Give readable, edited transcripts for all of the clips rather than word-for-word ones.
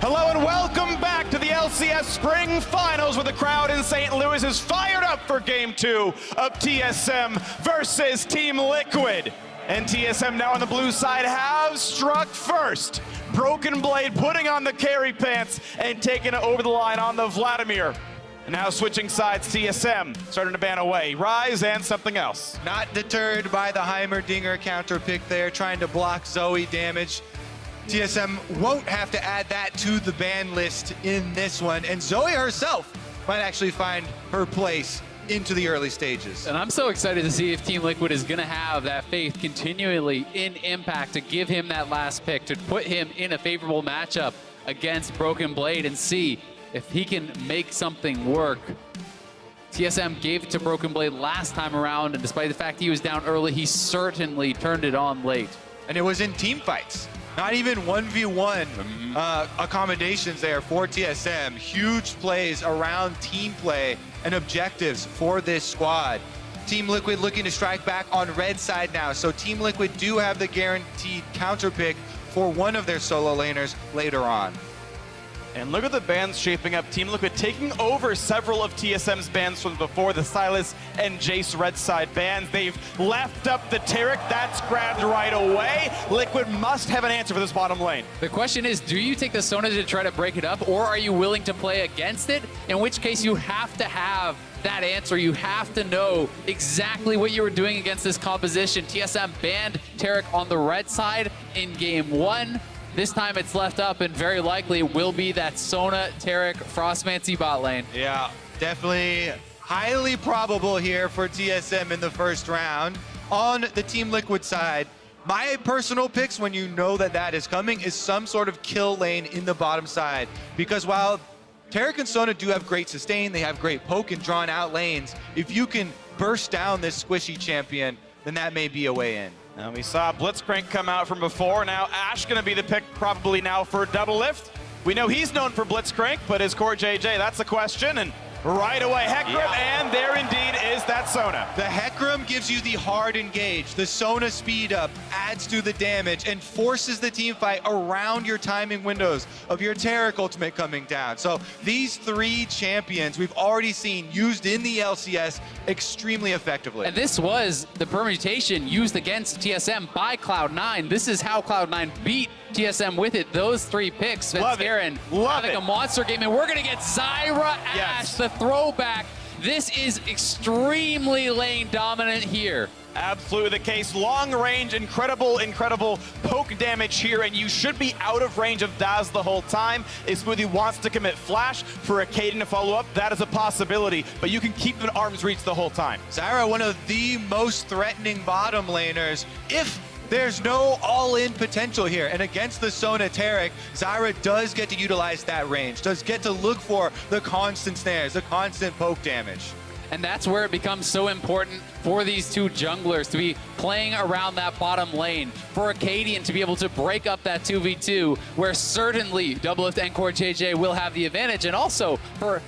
Hello and welcome back to the LCS Spring Finals, where the crowd in St. Louis is fired up for Game 2 of TSM versus Team Liquid. And TSM now on the blue side have struck first. Broken Blade putting on the carry pants and taking it over the line on the Vladimir. And now switching sides, TSM starting to ban away. Rise and something else. Not deterred by the Heimerdinger counter pick there, trying to block Zoe damage. TSM won't have to add that to the ban list in this one, and Zoe herself might actually find her place into the early stages. And I'm so excited to see if Team Liquid is gonna have that faith continually in Impact to give him that last pick, to put him in a favorable matchup against Broken Blade and see if he can make something work. TSM gave it to Broken Blade last time around, and despite the fact he was down early, he certainly turned it on late. And it was in team fights. Not even 1v1 accommodations there for TSM. Huge plays around team play and objectives for this squad. Team Liquid looking to strike back on red side now. So Team Liquid do have the guaranteed counter pick for one of their solo laners later on. And look at the bans shaping up. Team Liquid taking over several of TSM's bans from before, the Sylas and Jace red side bans. They've left up the Taric. That's grabbed right away. Liquid must have an answer for this bottom lane. The question is, do you take the Sona to try to break it up, or are you willing to play against it? In which case you have to have that answer. You have to know exactly what you were doing against this composition. TSM banned Taric on the red side in game 1. This time it's left up, and very likely will be that Sona, Taric, Frostmancy bot lane. Yeah, definitely highly probable here for TSM in the first round. On the Team Liquid side, my personal picks, when you know that that is coming, is some sort of kill lane in the bottom side. Because while Taric and Sona do have great sustain, they have great poke and drawn out lanes, if you can burst down this squishy champion, then that may be a way in. And we saw Blitzcrank come out from before. Now Ash going to be the pick probably now for Double Lift. We know he's known for Blitzcrank, but is Core JJ? That's the question. And right away, Hecarim, and there indeed is that Sona. The Hecarim gives you the hard engage. The Sona speed up adds to the damage and forces the team fight around your timing windows of your Taric ultimate coming down. So these three champions we've already seen used in the LCS extremely effectively. And this was the permutation used against TSM by Cloud9. This is how Cloud9 beat TSM with it. Those three picks. Love it. Love having it. A monster game, and we're gonna get Zyra Ash, the throwback. This is extremely lane dominant here. Absolutely the case. Long range, incredible poke damage here, and you should be out of range of Daz the whole time. If Smoothie wants to commit flash for a Kaden to follow up, that is a possibility, but you can keep them at arm's reach the whole time. Zyra, one of the most threatening bottom laners, if there's no all-in potential here. And against the Sona Taric, Zyra does get to utilize that range, does get to look for the constant snares, the constant poke damage. And that's where it becomes so important for these two junglers to be playing around that bottom lane, for Acadian to be able to break up that 2v2, where certainly Double Lift and Core JJ will have the advantage, and also for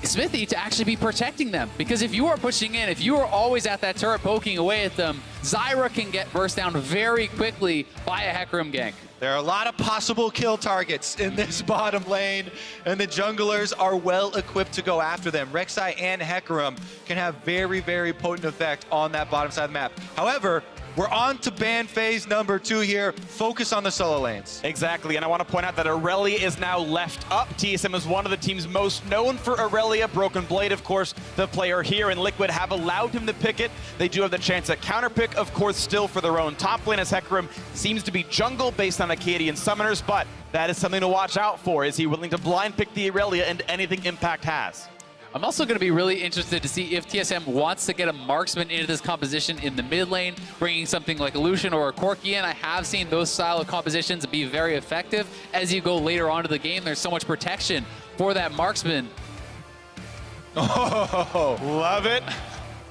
Smithy to actually be protecting them. Because if you are pushing in, if you are always at that turret poking away at them, Zyra can get burst down very quickly by a Hecarim gank. There are a lot of possible kill targets in this bottom lane, and the junglers are well equipped to go after them. Rek'Sai and Hecarim can have very potent effect on that bottom side of the map. However, we're on to ban phase number 2 here. Focus on the solo lanes. Exactly, and I want to point out that Aurelia is now left up. TSM is one of the teams most known for Aurelia. Broken Blade, of course, the player here, and Liquid have allowed him to pick it. They do have the chance at counterpick, of course, still for their own top lane, as Hecarim seems to be jungle based on Acadian summoners, but that is something to watch out for. Is he willing to blind pick the Aurelia and anything Impact has? I'm also going to be really interested to see if TSM wants to get a marksman into this composition in the mid lane, bringing something like a Lucian or a Corki in. I have seen those style of compositions be very effective. As you go later on to the game, there's so much protection for that marksman. Oh, love it.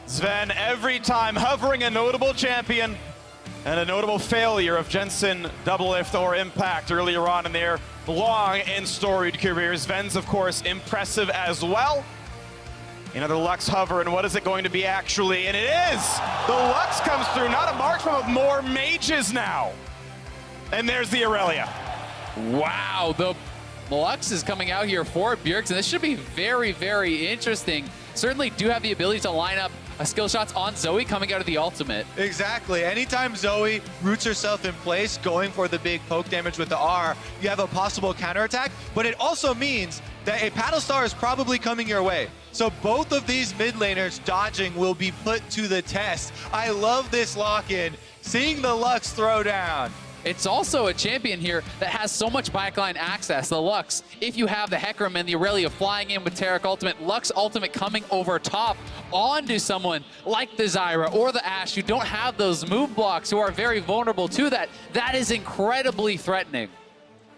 Sven, every time hovering a notable champion, and a notable failure of Jensen, Double Lift, or Impact earlier on in their long and storied careers. Sven's, of course, impressive as well. Another Lux hover, and what is it going to be actually? And it is! The Lux comes through, not a marksman, but more mages now. And there's the Aurelia. Wow, the Lux is coming out here for Bjergsen, and this should be very, very interesting. Certainly do have the ability to line up skill shots on Zoe coming out of the ultimate. Exactly. Anytime Zoe roots herself in place, going for the big poke damage with the R, you have a possible counterattack, but it also means that a Paddle Star is probably coming your way. So both of these mid laners dodging will be put to the test. I love this lock-in. Seeing the Lux throw down. It's also a champion here that has so much backline access. The Lux, if you have the Hecarim and the Aurelia flying in with Taric ultimate, Lux ultimate coming over top onto someone like the Zyra or the Ashe who don't have those move blocks, who are very vulnerable to that, that is incredibly threatening.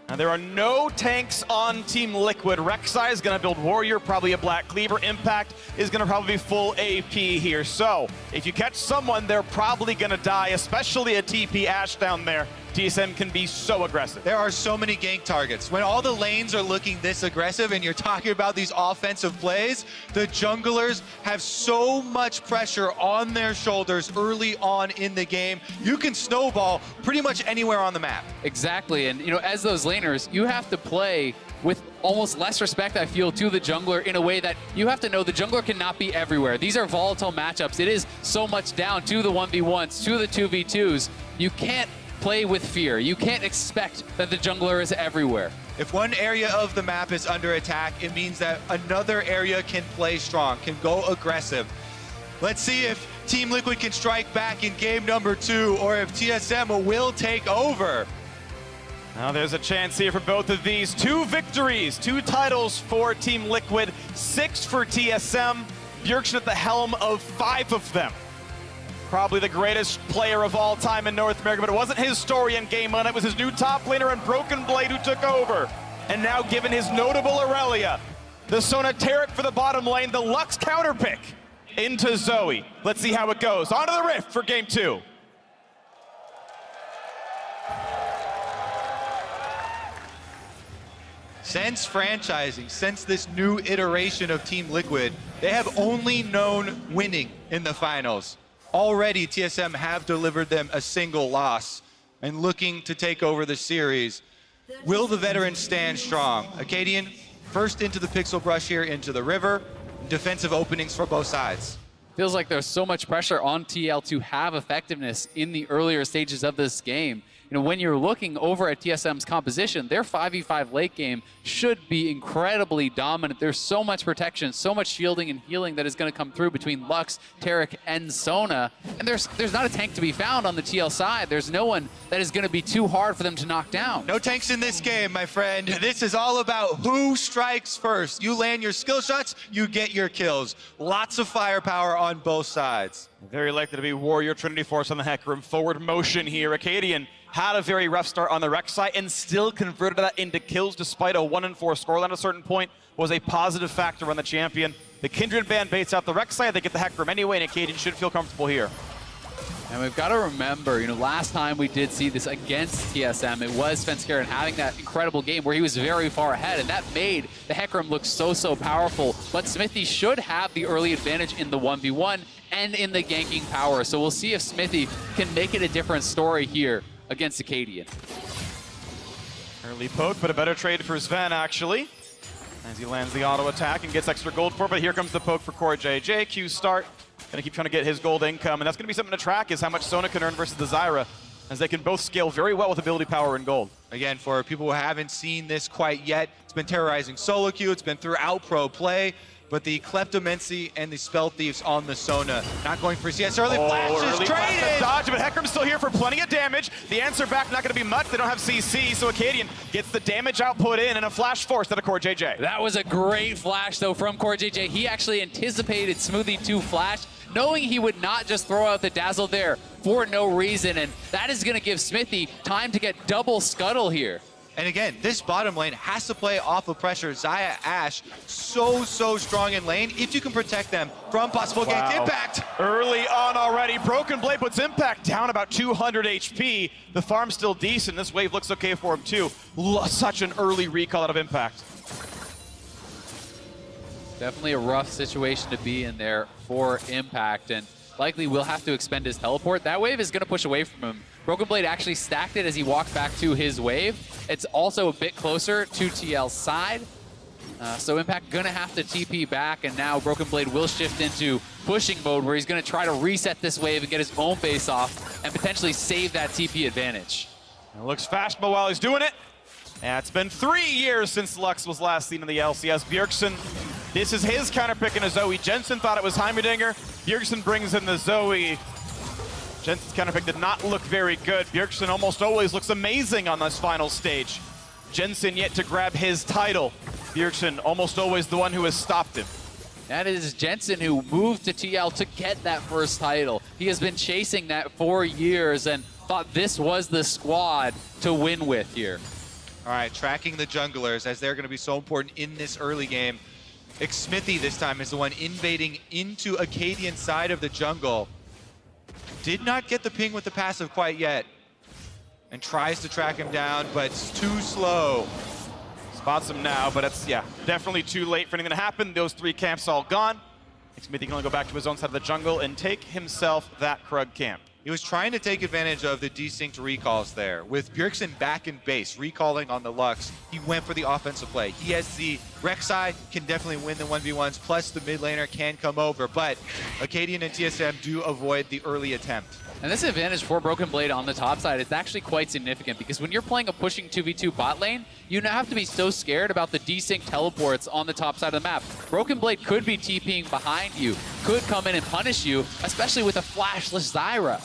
Now, there are no tanks on Team Liquid. Rek'Sai is going to build Warrior, probably a Black Cleaver. Impact is going to probably be full AP here. So, if you catch someone, they're probably going to die, especially a TP Ashe down there. TSM can be so aggressive. There are so many gank targets. When all the lanes are looking this aggressive and you're talking about these offensive plays, the junglers have so much pressure on their shoulders early on in the game. You can snowball pretty much anywhere on the map. Exactly, and as those laners, you have to play with almost less respect, I feel, to the jungler in a way that you have to know the jungler cannot be everywhere. These are volatile matchups. It is so much down to the 1v1s, to the 2v2s. You can't play with fear. You can't expect that the jungler is everywhere. If one area of the map is under attack, it means that another area can play strong, can go aggressive. Let's see if Team Liquid can strike back in game number 2, or if TSM will take over. Now there's a chance here for both of these. 2 victories, 2 titles for Team Liquid, 6 for TSM. Bjergsen at the helm of 5 of them. Probably the greatest player of all time in North America, but it wasn't his story in game 1. It was his new top laner and Broken Blade who took over. And now given his notable Aurelia, the Sona Taric for the bottom lane, the Lux counter pick into Zoe. Let's see how it goes. Onto the Rift for game 2. Since franchising, since this new iteration of Team Liquid, they have only known winning in the finals. Already, TSM have delivered them a single loss and looking to take over the series. Will the veterans stand strong? Acadian, first into the pixel brush here, into the river. Defensive openings for both sides. Feels like there's so much pressure on TL to have effectiveness in the earlier stages of this game. When you're looking over at TSM's composition, their 5v5 late game should be incredibly dominant. There's so much protection, so much shielding and healing that is going to come through between Lux, Taric, and Sona. And there's not a tank to be found on the TL side. There's no one that is going to be too hard for them to knock down. No tanks in this game, my friend. This is all about who strikes first. You land your skill shots, you get your kills. Lots of firepower on both sides. Very likely to be Warrior Trinity Force on the Hecarim. Forward motion here. Acadian had a very rough start on the Rek'Sai and still converted that into kills despite a 1-4 scoreline at a certain point. Was a positive factor on the champion. The Kindred band baits out the Rek'Sai. They get the Hecarim anyway, and Acadian should feel comfortable here. And we've got to remember, last time we did see this against TSM, it was Svenskeren having that incredible game where he was very far ahead, and that made the Hecarim look so powerful. But Smithy should have the early advantage in the 1v1 and in the ganking power. So we'll see if Smithy can make it a different story here against Acadian. Early poke, but a better trade for Sven, actually, as he lands the auto attack and gets extra gold for it. But here comes the poke for CoreJJ. Q start. Gonna keep trying to get his gold income, and that's gonna be something to track, is how much Sona can earn versus the Zyra, as they can both scale very well with ability power and gold. Again, for people who haven't seen this quite yet, it's been terrorizing solo queue, it's been throughout pro play, but the Kleptomancy and the Spell Thieves on the Sona, not going for CS. Early flash is traded! Dodge, but Hecarim's still here for plenty of damage. The answer back not gonna be much, they don't have CC, so Acadian gets the damage output in and a flash force out of CoreJJ. That was a great flash though from CoreJJ. He actually anticipated Smoothie 2 flash, knowing he would not just throw out the Dazzle there for no reason, and that is gonna give Smithy time to get double scuttle here. And again, this bottom lane has to play off of pressure. Xayah, Ashe, so strong in lane if you can protect them from possible gank. Impact! Early on already, Broken Blade puts Impact down about 200 HP. The farm's still decent. This wave looks okay for him too. Such an early recall out of Impact. Definitely a rough situation to be in there for Impact, and likely will have to expend his teleport. That wave is going to push away from him Broken Blade actually stacked it as he walked back to his wave. It's also a bit closer to TL's side. So Impact gonna have to TP back, and now Broken Blade will shift into pushing mode where he's gonna try to reset this wave and get his own base off and potentially save that TP advantage. It looks fashionable while he's doing it. Yeah, it's been 3 years since Lux was last seen in the LCS. Bjergsen, this is his counter pick in a Zoe. Jensen thought it was Heimerdinger. Bjergsen brings in the Zoe. Jensen's counter pick did not look very good. Bjergsen almost always looks amazing on this final stage. Jensen yet to grab his title. Bjergsen almost always the one who has stopped him. That is Jensen, who moved to TL to get that first title. He has been chasing that for years and thought this was the squad to win with here. All right, tracking the junglers as they're going to be so important in this early game. Xmithie this time is the one invading into Acadian side of the jungle. Did not get the ping with the passive quite yet. And tries to track him down, but it's too slow. Spots him now, but it's, yeah, definitely too late for anything to happen. Those 3 camps all gone. Xmithie can only go back to his own side of the jungle and take himself that Krug camp. He was trying to take advantage of the desynced recalls there. With Bjergsen back in base, recalling on the Lux, he went for the offensive play. He has the Rek'Sai, can definitely win the 1v1s, plus the mid laner can come over, but Acadian and TSM do avoid the early attempt. And this advantage for Broken Blade on the top side is actually quite significant, because when you're playing a pushing 2v2 bot lane, you don't have to be so scared about the desync teleports on the top side of the map. Broken Blade could be TPing behind you, could come in and punish you, especially with a flashless Zyra.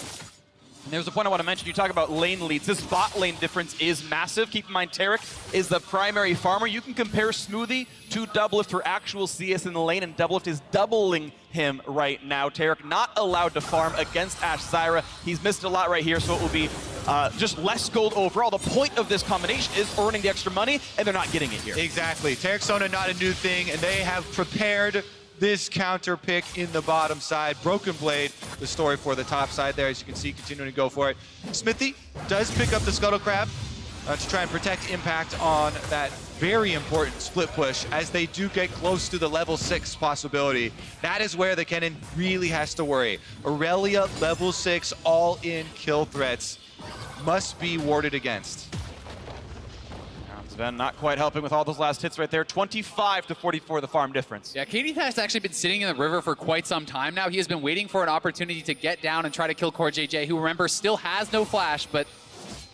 And there's a point I want to mention. You talk about lane leads. This bot lane difference is massive. Keep in mind, Taric is the primary farmer. You can compare Smoothie to Doublelift for actual CS in the lane, and Doublelift is doubling him right now. Taric not allowed to farm against Ashe Zyra. He's missed a lot right here, so it will be just less gold overall. The point of this combination is earning the extra money, and they're not getting it here. Exactly. Taric Sona not a new thing, and they have prepared this counter pick in the bottom side. Broken Blade, the story for the top side there, as you can see, continuing to go for it. Xmithie does pick up the Scuttle Crab to try and protect Impact on that very important split push as they do get close to the level 6 possibility. That is where the Kennen really has to worry. Aurelia, level 6, all-in kill threats must be warded against. Sven not quite helping with all those last hits right there. 25 to 44, the farm difference. Yeah, KD has actually been sitting in the river for quite some time now. He has been waiting for an opportunity to get down and try to kill Core JJ, who, remember, still has no flash, but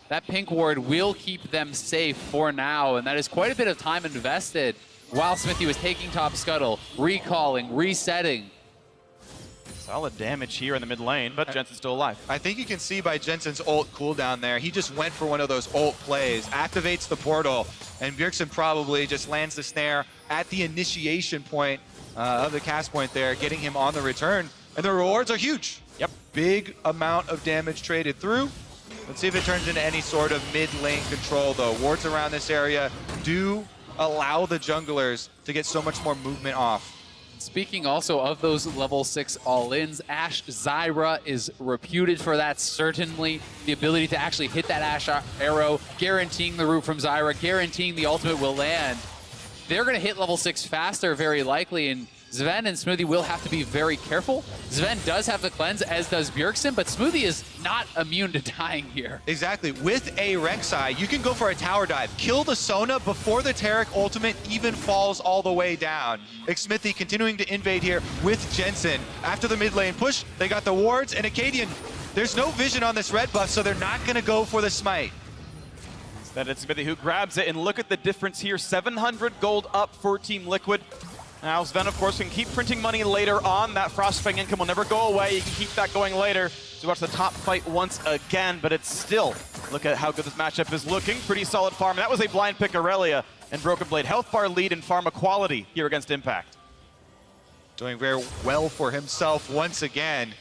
that pink ward will keep them safe for now, and that is quite a bit of time invested while Xmithie was taking top scuttle, recalling, resetting. Solid damage here in the mid lane, but Jensen's still alive. I think you can see by Jensen's ult cooldown there, he just went for one of those ult plays, activates the portal, and Bjergsen probably just lands the snare at the initiation point of the cast point there, getting him on the return. And the rewards are huge. Yep. Big amount of damage traded through. Let's see if it turns into any sort of mid lane control though. Wards around this area do allow the junglers to get so much more movement off. Speaking also of those level 6 all-ins, Ashe Zyra is reputed for that, certainly. The ability to actually hit that Ashe arrow, guaranteeing the root from Zyra, guaranteeing the ultimate will land. They're going to hit level 6 faster, very likely, and Sven and Smoothie will have to be very careful. Sven does have the cleanse, as does Bjergsen, but Smoothie is not immune to dying here. Exactly. With a Rek'Sai, you can go for a tower dive, kill the Sona before the Taric ultimate even falls all the way down. Xmithie continuing to invade here with Jensen. After the mid lane push, they got the wards, and Acadian, there's no vision on this red buff, so they're not going to go for the smite. Instead, it's Xmithie who grabs it, and look at the difference here. 700 gold up for Team Liquid. Now, Sven, of course, can keep printing money later on. That Frostfang income will never go away. You can keep that going later. So watch the top fight once again, but it's still, look at how good this matchup is looking. Pretty solid farm. That was a blind pick Aurelia and Broken Blade. Health bar lead in farm equality here against Impact. Doing very well for himself once again.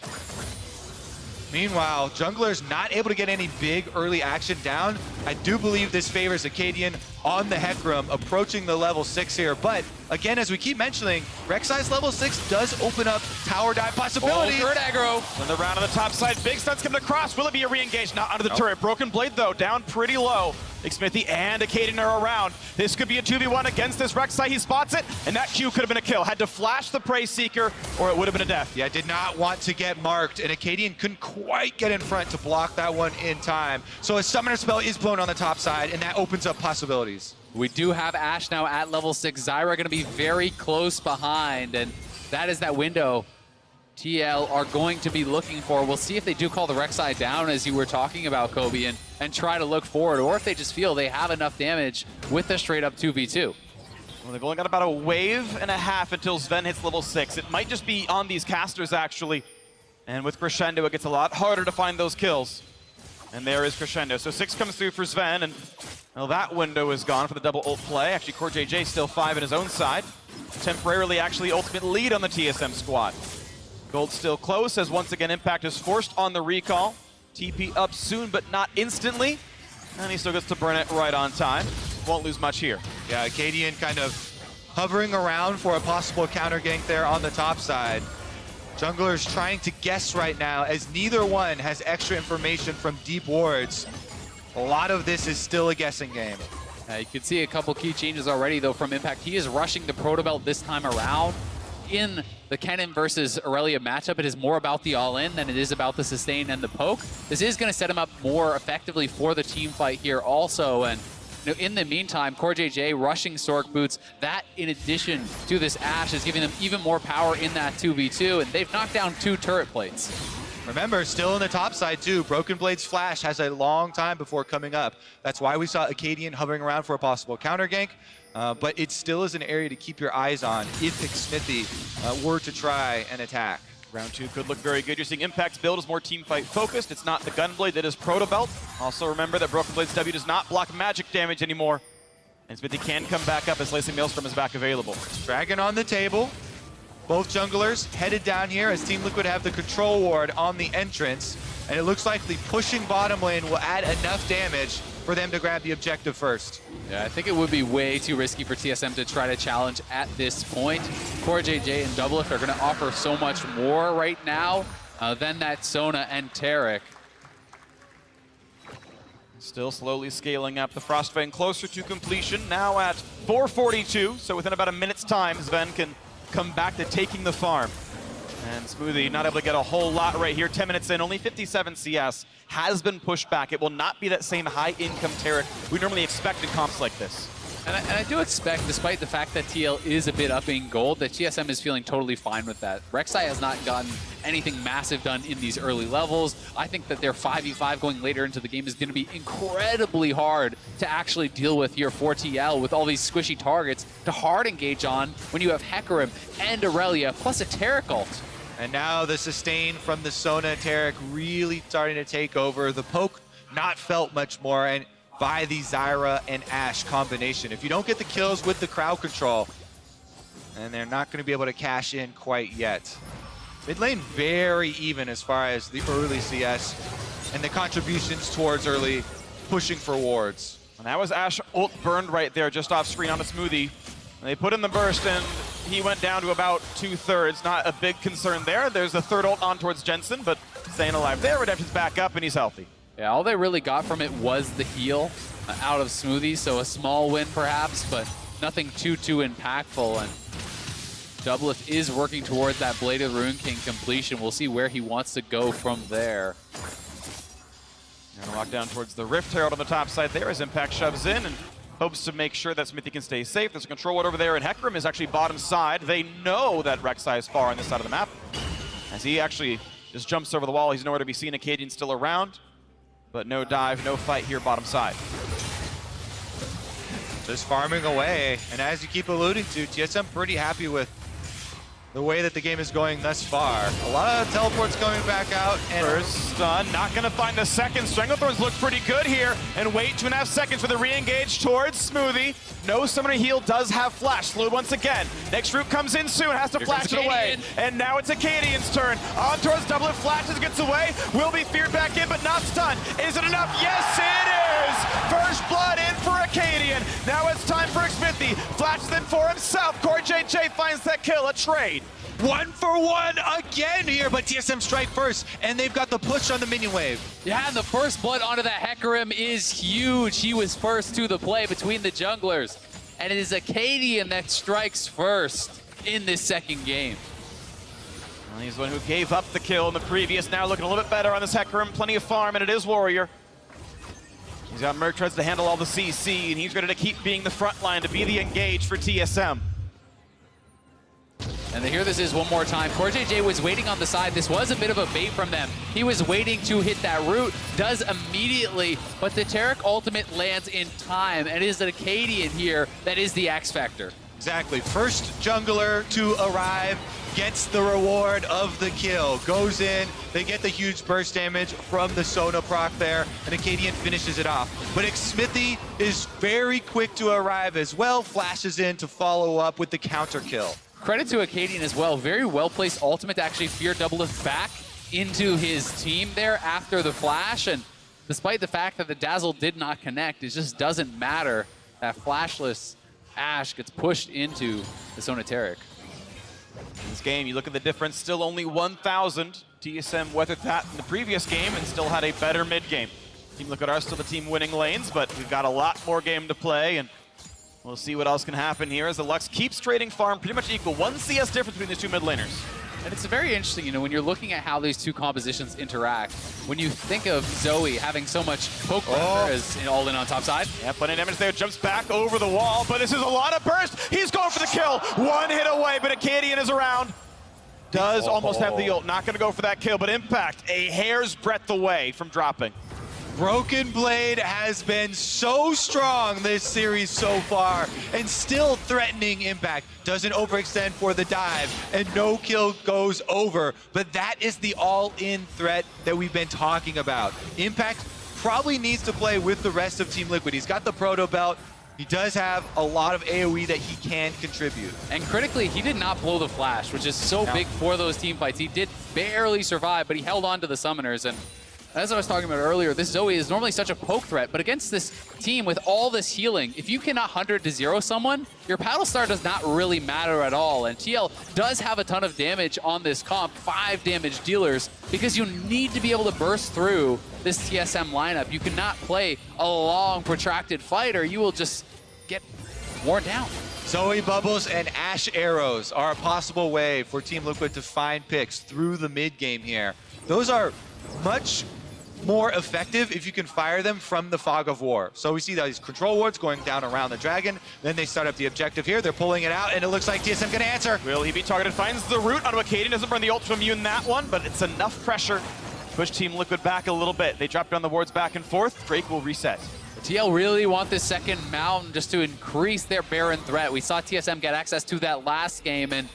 Meanwhile, Jungler's not able to get any big early action down. I do believe this favors Acadian on the Hecarim, approaching the level 6 here, but again, as we keep mentioning, Rek'Sai's level 6 does open up tower dive possibilities. Turret aggro. On the round on the top side, big stunts coming across. Will it be a re-engage? Not under the turret. Broken Blade, though, down pretty low. Big Smithy and Acadian are around. This could be a 2v1 against this Rek'Sai. He spots it, and that Q could have been a kill. Had to flash the Prey Seeker, or it would have been a death. Yeah, did not want to get marked, and Acadian couldn't quite get in front to block that one in time. So a Summoner Spell is blown on the top side, and that opens up possibilities. We do have Ashe now at level 6. Zyra going to be very close behind, and that is that window TL are going to be looking for. We'll see if they do call the Rek'Sai down, as you were talking about, Kobe, and try to look forward, or if they just feel they have enough damage with a straight-up 2v2. Well, they've only got about a wave and a half until Sven hits level 6. It might just be on these casters, actually. And with Crescendo, it gets a lot harder to find those kills. And there is Crescendo. So 6 comes through for Sven, and well, that window is gone for the double ult play. Actually, CoreJJ still 5 in his own side. Temporarily, actually, ultimate lead on the TSM squad. Gold still close, as once again Impact is forced on the recall. TP up soon, but not instantly. And he still gets to burn it right on time. Won't lose much here. Yeah, Acadian kind of hovering around for a possible counter gank there on the top side. Jungler's trying to guess right now, as neither one has extra information from deep wards. A lot of this is still a guessing game. You can see a couple key changes already, though, from Impact. He is rushing the Proto Belt this time around. In the Kennen versus Aurelia matchup, it is more about the all-in than it is about the sustain and the poke. This is going to set him up more effectively for the team fight here also. And you know, in the meantime, CoreJJ rushing Sork Boots, that in addition to this Ashe is giving them even more power in that 2v2, and they've knocked down 2 turret plates. Remember, still on the top side too, Broken Blade's flash has a long time before coming up. That's why we saw Acadian hovering around for a possible counter gank. But it still is an area to keep your eyes on if Smithy were to try and attack. Round 2 could look very good. You're seeing Impact's build is more team fight focused. It's not the Gunblade, it is Proto Belt. Also remember that Broken Blade's W does not block magic damage anymore. And Smithy can come back up as Lacing Maelstrom is back available. Dragon on the table. Both junglers headed down here as Team Liquid have the control ward on the entrance. And it looks like the pushing bottom lane will add enough damage for them to grab the objective first. Yeah, I think it would be way too risky for TSM to try to challenge at this point. CoreJJ and Doublelift are going to offer so much more right now than that Sona and Taric. Still slowly scaling up the Frostbane closer to completion, now at 442. So within about a minute's time, Sven can come back to taking the farm. And Smoothie not able to get a whole lot right here. 10 minutes in, only 57 CS has been pushed back. It will not be that same high-income Taric we normally expect in comps like this. And I do expect, despite the fact that TL is a bit up in gold, that TSM is feeling totally fine with that. Rek'Sai has not gotten anything massive done in these early levels. I think that their 5v5 going later into the game is going to be incredibly hard to actually deal with here for TL, with all these squishy targets to hard engage on when you have Hecarim and Aurelia, plus a Taric ult. And now the sustain from the Sona Taric really starting to take over. The poke not felt much more, and by the Zyra and Ashe combination. If you don't get the kills with the crowd control, and they're not going to be able to cash in quite yet. Mid lane very even as far as the early CS and the contributions towards early pushing for wards. And that was Ashe ult burned right there just off screen on a Smoothie. And they put in the burst, and he went down to about 2/3. Not a big concern there. There's a third ult on towards Jensen, but staying alive there. Redemption's back up, and he's healthy. Yeah, all they really got from it was the heal out of Smoothie, so a small win perhaps, but nothing too impactful. And Doublelift is working towards that Blade of the Rune King completion. We'll see where he wants to go from there. And a walk down towards the Rift Herald on the top side there as Impact shoves in and hopes to make sure that Smithy can stay safe. There's a control ward over there, and Hecarim is actually bottom side. They know that Rek'Sai is far on this side of the map. As he actually just jumps over the wall, he's nowhere to be seen. Acadian's still around, but no dive, no fight here bottom side. Just farming away, and as you keep alluding to, TSM pretty happy with the way that the game is going thus far. A lot of teleports coming back out, and First stun, not gonna find the second. Stranglethorns look pretty good here, and wait 2.5 seconds for the re-engage towards Smoothie. No Summoner Heal does have flash, slowed once again. Next root comes in soon, has to flash it away. And now it's Acadian's turn. On towards Doublelift, flashes, gets away. Will be feared back in, but not stunned. Is it enough? Yes, it is! First blood in for Acadian. Now it's time for for Smithy. Flashes in for himself. CoreJJ finds that kill, a trade. 1-for-1 again here, but TSM strike first, and they've got the push on the minion wave. Yeah, and the first blood onto that Hecarim is huge. He was first to the play between the junglers. And it is Acadian that strikes first in this second game. Well, he's the one who gave up the kill in the previous, now looking a little bit better on this Hecarim. Plenty of farm, and it is Warrior. He's got Merc tries to handle all the CC, and he's ready to keep being the front line, to be the engage for TSM. And here this is one more time. CoreJJ was waiting on the side. This was a bit of a bait from them. He was waiting to hit that root, does immediately, but the Taric ultimate lands in time, and it is an Acadian here that is the X factor. Exactly. First jungler to arrive gets the reward of the kill. Goes in, they get the huge burst damage from the Sona proc there, and Acadian finishes it off. But Smithy is very quick to arrive as well, flashes in to follow up with the counter kill. Credit to Acadian as well. Very well-placed ultimate to actually fear Doublelift back into his team there after the flash. And despite the fact that the Dazzle did not connect, it just doesn't matter. That flashless Ashe gets pushed into the Sonateric. In this game, you look at the difference, still only 1,000. TSM weathered that in the previous game and still had a better mid game. Team Liquid are still the team winning lanes, but we've got a lot more game to play, and we'll see what else can happen here as the Lux keeps trading farm pretty much equal. 1 CS difference between these two mid laners. And it's very interesting, you know, when you're looking at how these two compositions interact. When you think of Zoe having so much poke pressure as all in on top side. Yeah, plenty of damage there, jumps back over the wall, but this is a lot of burst. He's going for the kill. One hit away, but Acadian is around. Does almost have the ult, not gonna go for that kill, but Impact a hair's breadth away from dropping. Broken Blade has been so strong this series so far, and still threatening Impact. Doesn't overextend for the dive, and no kill goes over. But that is the all-in threat that we've been talking about. Impact probably needs to play with the rest of Team Liquid. He's got the Proto Belt. He does have a lot of AoE that he can contribute. And critically, he did not blow the flash, which is so big for those team fights. He did barely survive, but he held on to the summoners. And as I was talking about earlier, this Zoe is normally such a poke threat, but against this team with all this healing, if you cannot 100 to 0 someone, your Paddle Star does not really matter at all. And TL does have a ton of damage on this comp, 5 damage dealers, because you need to be able to burst through this TSM lineup. You cannot play a long, protracted fight, or you will just get worn down. Zoe Bubbles and Ashe Arrows are a possible way for Team Liquid to find picks through the mid game here. Those are much more effective if you can fire them from the Fog of War. So we see these control wards going down around the dragon. Then they start up the objective here. They're pulling it out, and it looks like TSM gonna answer. Will he be targeted? Finds the root onto Acadian. Doesn't burn the ult to immune that one, but it's enough pressure. Push Team Liquid back a little bit. They drop down the wards back and forth. Drake will reset. TL really want this second mountain just to increase their Baron threat. We saw TSM get access to that last game, and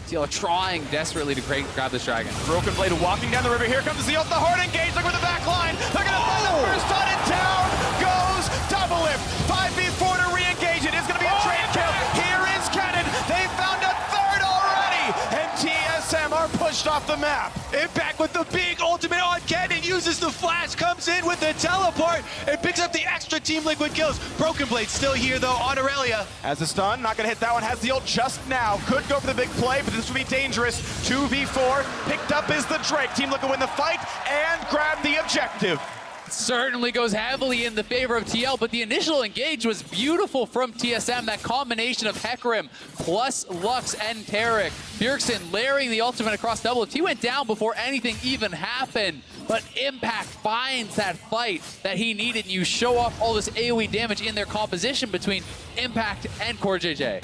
TL trying desperately to grab this dragon. Broken Blade walking down the river. Here comes the ult. The hard engage. Look with the back line. They're going to find the first on it. Down goes Doublelift. 5v4 to re-engage. It is going to be a trade kill. Here is Cannon. They found a third already. And TSM are pushed off the map. Impact with the big ultimate on Cannon, uses the flash, comes in with the teleport, and picks up the extra Team Liquid kills. Broken Blade still here though on Aurelia. Has the stun, not gonna hit that one, has the ult just now. Could go for the big play, but this would be dangerous. 2v4, picked up is the Drake. Team looking to win the fight and grab the objective. Certainly goes heavily in the favor of TL, but the initial engage was beautiful from TSM. That combination of Hecarim plus Lux and Taric. Bjergsen layering the ultimate across Doublelift. He went down before anything even happened, but Impact finds that fight that he needed. You show off all this AoE damage in their composition between Impact and CoreJJ.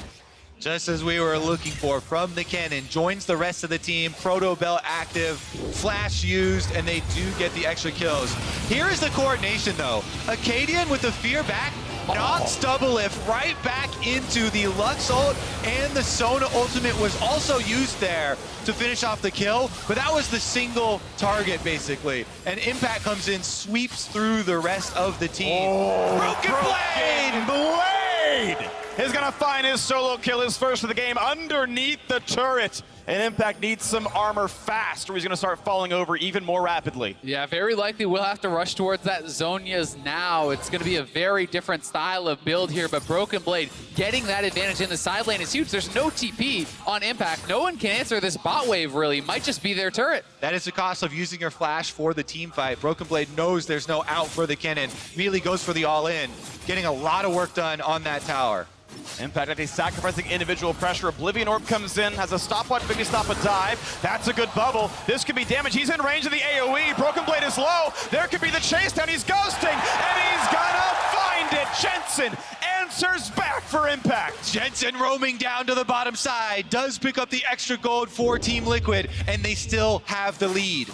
Just as we were looking for from the Cannon, joins the rest of the team, Proto Bell active, flash used, and they do get the extra kills. Here is the coordination though. Acadian with the fear back, knocks Doublelift right back into the Lux ult, and the Sona ultimate was also used there to finish off the kill, but that was the single target basically. And Impact comes in, sweeps through the rest of the team. Broken Blade! is gonna find his solo kill, his first of the game, underneath the turret. And Impact needs some armor fast, or he's gonna start falling over even more rapidly. Yeah, very likely we'll have to rush towards that Zhonya's now. It's gonna be a very different style of build here, but Broken Blade getting that advantage in the side lane is huge. There's no TP on Impact. No one can answer this bot wave, really. Might just be their turret. That is the cost of using your flash for the team fight. Broken Blade knows there's no out for the cannon. Immediately goes for the all-in, getting a lot of work done on that tower. Impact actually sacrificing individual pressure. Oblivion Orb comes in, has a stopwatch, maybe stop a dive. That's a good bubble. This could be damage. He's in range of the AoE. Broken Blade is low. There could be the chase down. He's ghosting, and he's gonna find it. Jensen answers back for Impact. Jensen roaming down to the bottom side, does pick up the extra gold for Team Liquid, and they still have the lead.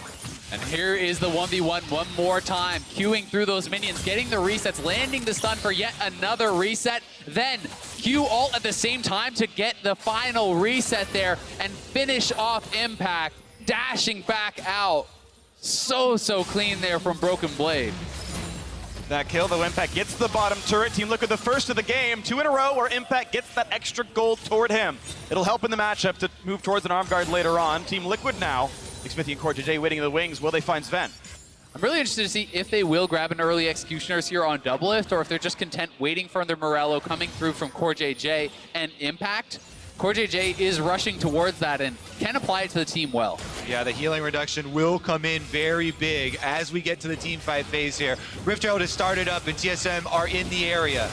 And here is the 1v1 one more time, queuing through those minions, getting the resets, landing the stun for yet another reset, then Q ult at the same time to get the final reset there and finish off Impact, dashing back out. So clean there from Broken Blade. That kill, though, Impact gets the bottom turret. Team Liquid the first of the game, 2 in a row where Impact gets that extra gold toward him. It'll help in the matchup to move towards an arm guard later on. Team Liquid now, Smithy and CoreJJ waiting in the wings. Will they find Sven? I'm really interested to see if they will grab an early Executioners here on Doublelift, or if they're just content waiting for their Morello coming through from CoreJJ and Impact. CoreJJ is rushing towards that and can apply it to the team well. Yeah, the healing reduction will come in very big as we get to the team fight phase here. Rift Herald has started up and TSM are in the area.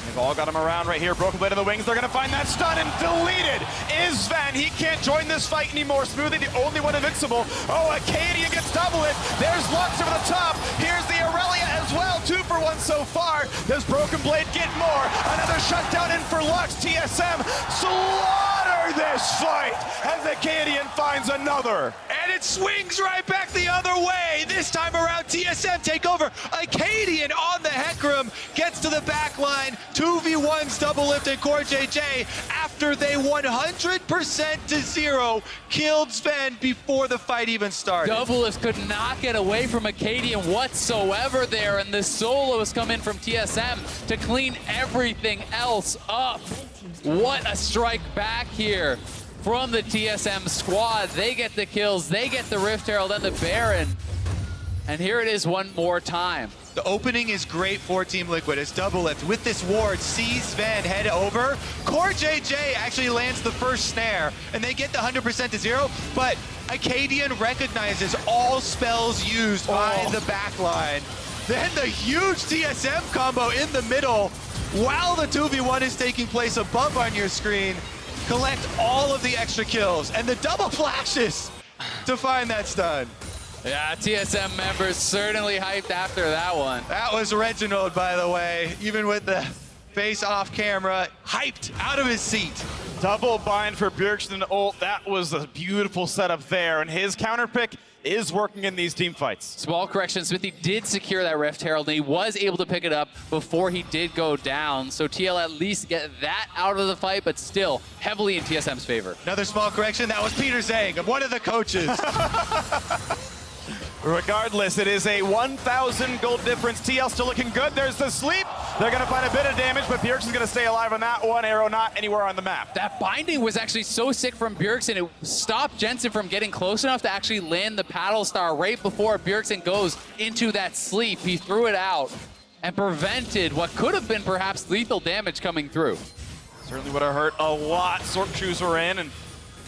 They've all got him around right here. Broken Blade in the wings. They're going to find that stun, and deleted is Sven. He can't join this fight anymore. Smoothie, the only one invincible. Oh, Acadia gets double it. There's Lux over the top. Here's the Aurelia as well. 2 for 1 so far. Does Broken Blade get more? Another shutdown in for Lux. TSM slaughter this fight as Acadian finds another. And it swings right back the other way. This time around, TSM take over. Acadian on the Hecarim gets to the back line. 2v1s Doublelift and CoreJJ after they 100% to 0 killed Sven before the fight even started. Doublelift could not get away from Acadian whatsoever there, and the solos come in from TSM to clean everything else up. What a strike back here from the TSM squad. They get the kills, they get the Rift Herald and the Baron. And here it is one more time. The opening is great for Team Liquid as Doublelift with this ward sees Sven head over. CoreJJ actually lands the first snare and they get the 100% to 0, but Acadian recognizes all spells used by the backline. Then the huge TSM combo in the middle while the 2v1 is taking place above on your screen. Collect all of the extra kills and the double flashes to find that stun. Yeah, TSM members certainly hyped after that one. That was Reginald, by the way, even with the face off camera, hyped out of his seat. Double bind for Bjergsen ult. That was a beautiful setup there, and his counter pick is working in these team fights. Small correction, Smithy did secure that Rift Herald, and he was able to pick it up before he did go down. So TL at least get that out of the fight, but still heavily in TSM's favor. Another small correction, that was Peter Zhang, one of the coaches. Regardless, it is a 1,000 gold difference. TL still looking good. There's the sleep. They're going to find a bit of damage, but Bjergsen's going to stay alive on that one. Arrow not anywhere on the map. That binding was actually so sick from Bjergsen. It stopped Jensen from getting close enough to actually land the paddle star right before Bjergsen goes into that sleep. He threw it out and prevented what could have been perhaps lethal damage coming through. Certainly would have hurt a lot. Sork shoes were in, and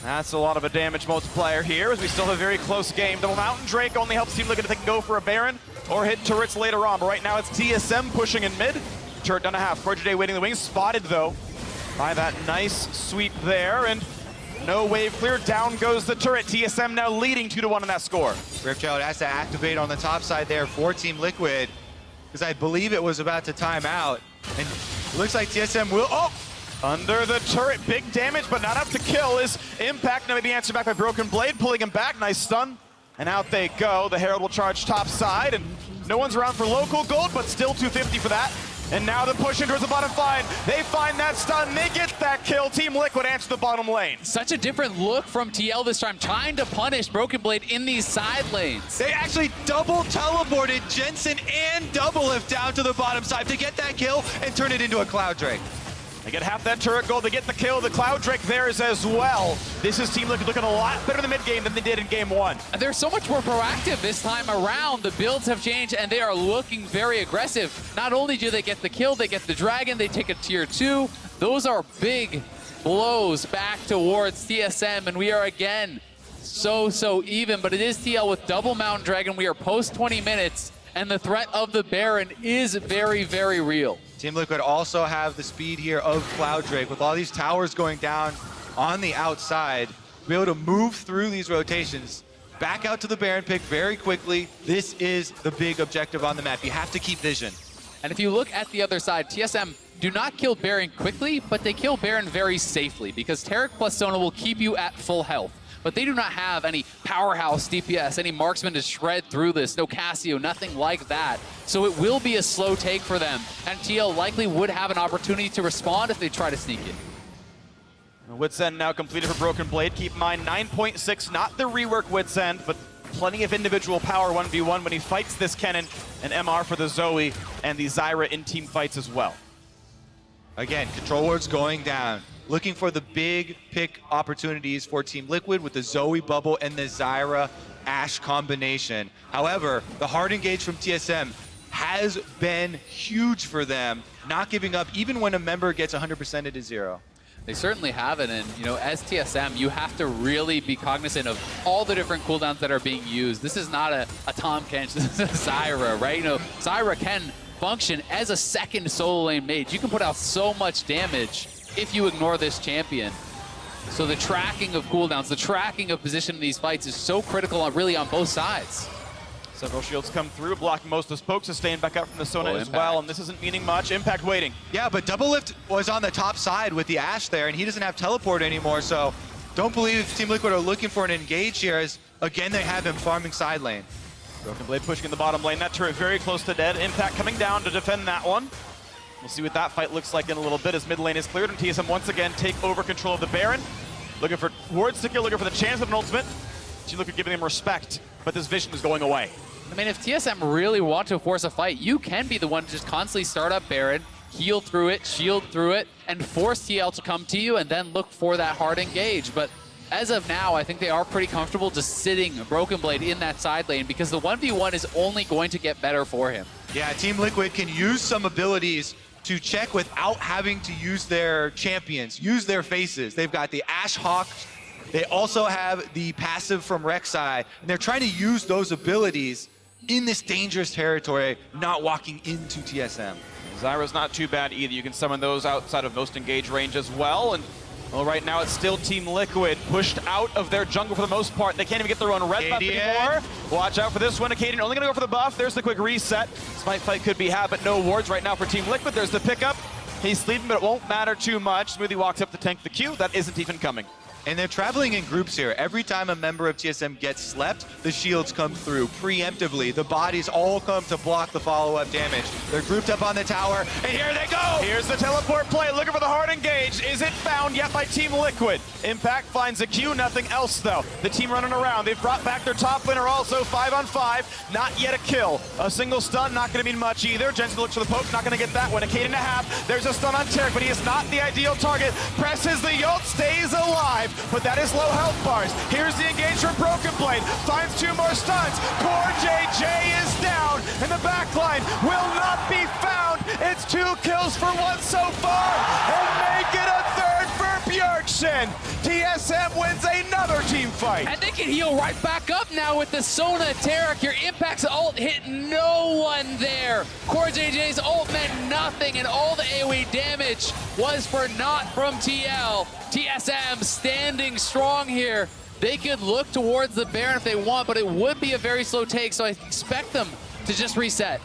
that's a lot of a damage multiplier here as we still have a very close game. Double Mountain Drake only helps Team Liquid if they can go for a Baron or hit turrets later on. But right now it's TSM pushing in mid. Turret down a half. CoreJJ waiting in the wings. Spotted though by that nice sweep there, and no wave clear. Down goes the turret. TSM now leading 2-1 in that score. Rift Herald has to activate on the top side there for Team Liquid because I believe it was about to time out. And it looks like TSM will, under the turret, big damage, but not enough to kill. Is Impact now maybe answered back by Broken Blade, pulling him back. Nice stun, and out they go. The Herald will charge top side, and no one's around for local gold, but still 250 for that. And now the push in towards the bottom find. They find that stun, they get that kill. Team Liquid answer the bottom lane. Such a different look from TL this time, trying to punish Broken Blade in these side lanes. they actually double teleported Jensen and Doublelift down to the bottom side to get that kill and turn it into a Cloud Drake. They get half that turret gold, they get the kill, the Cloud Drake theirs as well. This is Team Liquid looking a lot better in the mid game than they did in game 1. And they're so much more proactive this time around. The builds have changed and they are looking very aggressive. Not only do they get the kill, they get the dragon, they take a tier 2. Those are big blows back towards TSM, and we are again so even, but it is TL with double Mountain Dragon. We are post 20 minutes, and the threat of the Baron is very, very real. Team Liquid also have the speed here of Cloud Drake with all these towers going down on the outside, to be able to move through these rotations, back out to the Baron pick very quickly. This is the big objective on the map. You have to keep vision. And if you look at the other side, TSM do not kill Baron quickly, but they kill Baron very safely because Taric plus Sona will keep you at full health. But they do not have any powerhouse DPS, any marksman to shred through this, no Cassio, nothing like that. So it will be a slow take for them, and TL likely would have an opportunity to respond if they try to sneak it. Wits End now completed for Broken Blade. Keep in mind, 9.6, not the rework Wits End, but plenty of individual power 1v1 when he fights this Kennen, and MR for the Zoe and the Zyra in team fights as well. Again, control wards going down. Looking for the big pick opportunities for Team Liquid with the Zoe bubble and the Zyra Ashe combination. However, the hard engage from TSM has been huge for them, not giving up even when a member gets 100%ed to 0. They certainly have it, and as TSM, you have to really be cognizant of all the different cooldowns that are being used. This is not a Tahm Kench, this is a Zyra, right? Zyra can function as a second solo lane mage. You can put out so much damage if you ignore this champion. So the tracking of cooldowns, the tracking of position in these fights is so critical really on both sides. Several shields come through, blocking most of the pokes, staying back out from the Sona as Impact. well, and this isn't meaning much. Impact waiting. Yeah, but Double Lift was on the top side with the Ashe there, and he doesn't have teleport anymore, so don't believe Team Liquid are looking for an engage here, as again they have him farming side lane. Broken Blade pushing in the bottom lane. That turret very close to dead. Impact coming down to defend that one. We'll see what that fight looks like in a little bit as mid lane is cleared, and TSM once again take over control of the Baron. Looking for wards to kill, looking for the chance of an ultimate. Team Liquid giving him respect, but this vision is going away. I mean, if TSM really want to force a fight, you can be the one to just constantly start up Baron, heal through it, shield through it, and force TL to come to you and then look for that hard engage. But as of now, I think they are pretty comfortable just sitting Broken Blade in that side lane because the 1v1 is only going to get better for him. Yeah, Team Liquid can use some abilities to check without having to use their champions, use their faces. They've got the Ashe Hawk. They also have the passive from Rek'Sai, and they're trying to use those abilities in this dangerous territory, not walking into TSM. Zyra's not too bad either. You can summon those outside of most engage range as well. And well, right now it's still Team Liquid pushed out of their jungle for the most part. They can't even get their own red buff anymore. Watch out for this one. Acadian only gonna go for the buff. There's the quick reset. Smite fight could be had, but no wards right now for Team Liquid. There's the pickup. He's sleeping, but it won't matter too much. Smoothie walks up to tank the Q. That isn't even coming. And they're traveling in groups here. Every time a member of TSM gets slept, the shields come through preemptively. The bodies all come to block the follow-up damage. They're grouped up on the tower, and here they go! Here's the teleport play, looking for the hard engage. Is it found yet by Team Liquid? Impact finds a Q, nothing else though. The team running around, they've brought back their top laner also, 5-on-5. Not yet a kill. A single stun, not gonna mean much either. Jensen looks for the poke, not gonna get that one. A Cade and a half, there's a stun on Taric, but he is not the ideal target. Presses the ult, stays alive. But that is low health bars. Here's the engage from Broken Blade. Finds 2 more stuns. Poor JJ is down, and the backline will not be found. It's 2 kills for 1 so far, and make it a 3rd for Bjergsen. TSM wins another team fight. And they can heal right back up now with the Sona Taric. Your Impact's ult hit no one there. Core JJ's ult meant nothing, and all the AoE damage was for naught from TL. TSM standing strong here. They could look towards the Baron if they want, but it would be a very slow take, so I expect them to just reset.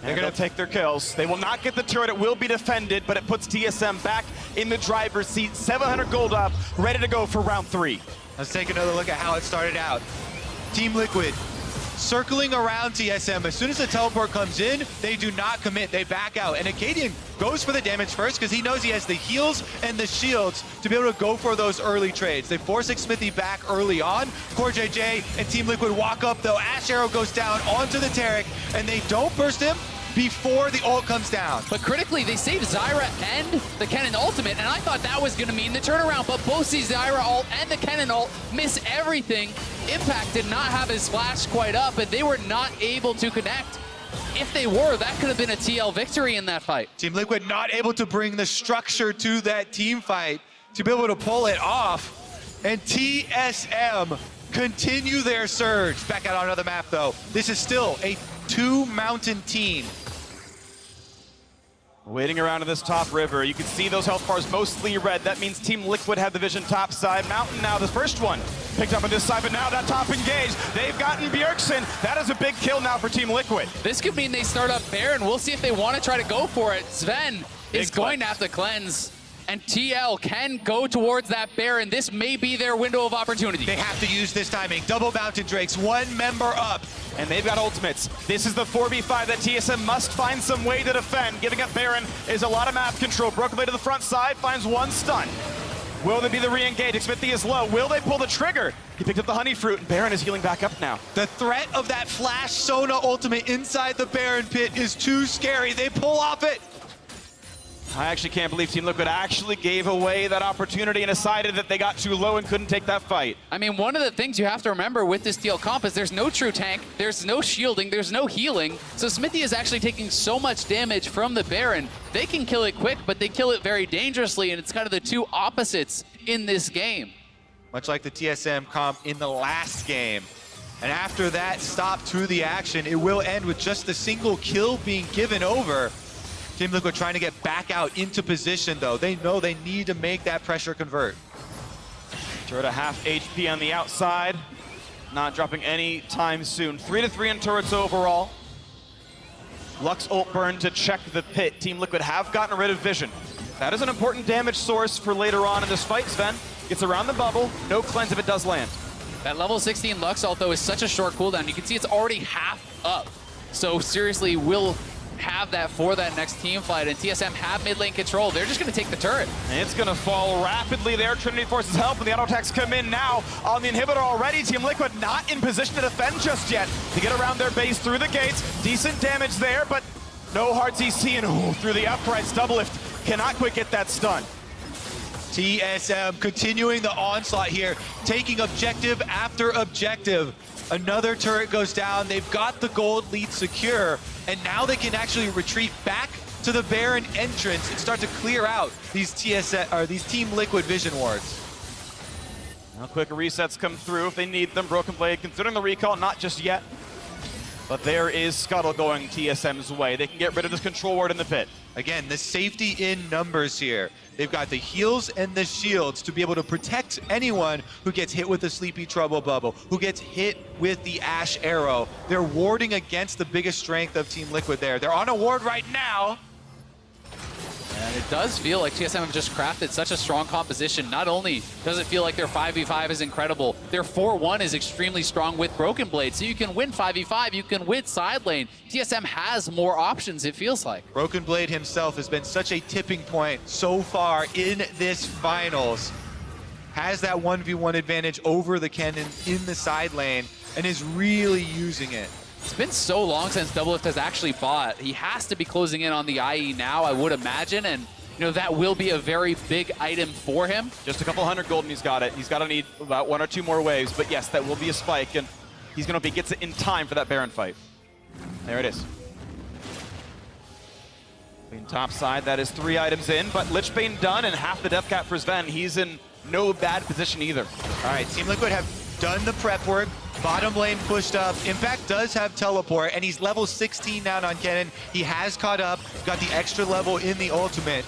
They're going to take their kills. They will not get the turret. It will be defended, but it puts TSM back in the driver's seat. 700 gold up, ready to go for round 3. Let's take another look at how it started out. Team Liquid circling around TSM. As soon as the teleport comes in, they do not commit. They back out. And Acadian goes for the damage first because he knows he has the heals and the shields to be able to go for those early trades. They force Smithy back early on. Core JJ and Team Liquid walk up though. Ashe Arrow goes down onto the Taric, and they don't burst him. before the ult comes down. But critically, they saved Zyra and the Kennen ultimate, and I thought that was going to mean the turnaround, but both the Zyra ult and the Kennen ult miss everything. Impact did not have his flash quite up, and they were not able to connect. If they were, that could have been a TL victory in that fight. Team Liquid not able to bring the structure to that team fight to be able to pull it off. And TSM continue their surge. Back out on another map, though. This is still a two-mountain team. Waiting around in this top river, you can see those health bars mostly red. That means Team Liquid had the vision top side. Mountain now the first one picked up on this side, but now that top engaged. They've gotten Bjergsen. That is a big kill now for Team Liquid. This could mean they start up Baron. We'll see if they want to try to go for it. Sven is going to have to cleanse, and TL can go towards that Baron. This may be their window of opportunity. They have to use this timing. Double Mountain Drakes, one member up. And they've got ultimates. This is the 4v5 that TSM must find some way to defend. Giving up Baron is a lot of map control. Broken Blade to the front side, finds one stun. Will they be the re-engage? Xmithie is low. Will they pull the trigger? He picked up the honey fruit, and Baron is healing back up now. The threat of that flash Sona ultimate inside the Baron pit is too scary. They pull off it. I actually can't believe Team Liquid actually gave away that opportunity and decided that they got too low and couldn't take that fight. I mean, one of the things you have to remember with this TL comp is there's no true tank, there's no shielding, there's no healing. So Xmithie is actually taking so much damage from the Baron. They can kill it quick, but they kill it very dangerously, and it's kind of the two opposites in this game. Much like the TSM comp in the last game. And after that stop to the action, it will end with just the single kill being given over. Team Liquid trying to get back out into position, though. They know they need to make that pressure convert. Turret a half HP on the outside. Not dropping any time soon. 3-3 in turrets overall. Lux ult burn to check the pit. Team Liquid have gotten rid of vision. That is an important damage source for later on in this fight. Sven gets around the bubble. No cleanse if it does land. That level 16 Lux ult, though, is such a short cooldown. You can see it's already half up. So seriously, will have that for that next team fight, and TSM have mid lane control. They're just going to take the turret. And it's going to fall rapidly there. Trinity forces help, and the auto attacks come in now on the inhibitor already. Team Liquid not in position to defend just yet. To get around their base through the gates. Decent damage there, but no hard CC, and through the uprights. Doublelift cannot quite get that stun. TSM continuing the onslaught here, taking objective after objective. Another turret goes down. They've got the gold lead secure, and now they can actually retreat back to the Baron entrance and start to clear out these Team Liquid vision wards. Now quick resets come through if they need them. Broken Blade considering the recall, not just yet. But there is Scuttle going TSM's way. They can get rid of this control ward in the pit. Again, the safety in numbers here. They've got the heals and the shields to be able to protect anyone who gets hit with the Sleepy Trouble Bubble, who gets hit with the Ash Arrow. They're warding against the biggest strength of Team Liquid there. They're on a ward right now. And it does feel like TSM have just crafted such a strong composition. Not only does it feel like their 5v5 is incredible, their 4-1 is extremely strong with Broken Blade. So you can win 5v5, you can win side lane. TSM has more options, it feels like. Broken Blade himself has been such a tipping point so far in this finals. Has that 1v1 advantage over the Kennen in the side lane and is really using it. It's been so long since Doublelift has actually bought. He has to be closing in on the IE now, I would imagine, and that will be a very big item for him. Just a couple hundred gold and he's got it. He's got to need about 1 or 2 more waves, but yes, that will be a spike, and he's going to gets it in time for that Baron fight. There it is. In top side, that is 3 items in, but Lichbane done and half the death cap for Sven. He's in no bad position either. All right, Team Liquid have done the prep work. Bottom lane pushed up. Impact does have teleport, and he's level 16 now on Kennen. He has caught up, got the extra level in the ultimate.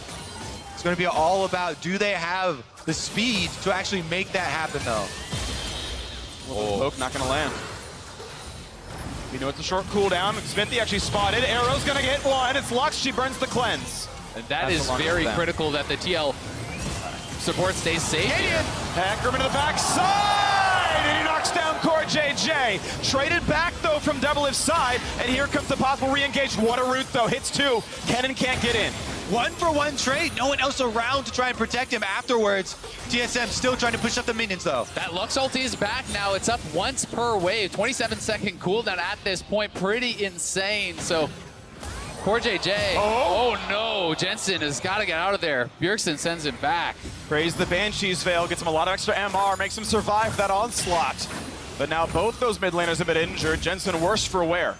It's going to be all about, do they have the speed to actually make that happen, though? Oh. Poke not going to land. We know it's a short cooldown. Xmithie actually spotted. Arrow's going to get one. It's Lux. She burns the cleanse. And that is very critical that the TL support stays safe. Hackerman to the backside, and he knocks down Core JJ. Traded back, though, from Doublelift's side, and here comes the possible re-engage. What a route, though. Hits 2. Kennen can't get in. 1-for-1 trade. No one else around to try and protect him afterwards. TSM still trying to push up the minions, though. That Lux ulti is back now. It's up once per wave. 27-second cooldown at this point. Pretty insane. So CoreJJ. Oh no, Jensen has got to get out of there. Bjergsen sends him back. Praise the Banshee's Veil, gets him a lot of extra MR, makes him survive that onslaught. But now both those mid laners have been injured. Jensen worse for wear.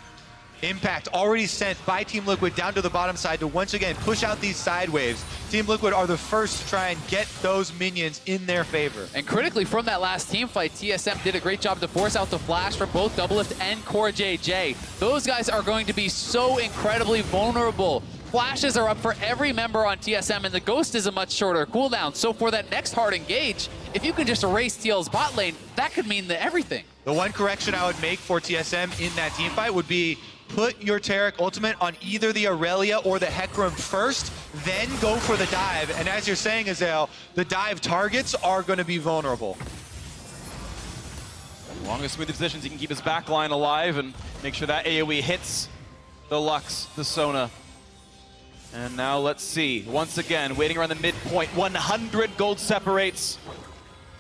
Impact already sent by Team Liquid down to the bottom side to once again push out these side waves. Team Liquid are the first to try and get those minions in their favor. And critically from that last team fight, TSM did a great job to force out the flash for both Doublelift and CoreJJ. Those guys are going to be so incredibly vulnerable. Flashes are up for every member on TSM, and the Ghost is a much shorter cooldown. So for that next hard engage, if you can just erase TL's bot lane, that could mean everything. The one correction I would make for TSM in that team fight would be put your Taric ultimate on either the Aurelia or the Hecarim first, then go for the dive. And as you're saying, Azael, the dive targets are going to be vulnerable. As long as smooth decisions, he can keep his back line alive and make sure that AoE hits the Lux, the Sona. And now let's see, once again, waiting around the midpoint, 100 gold separates.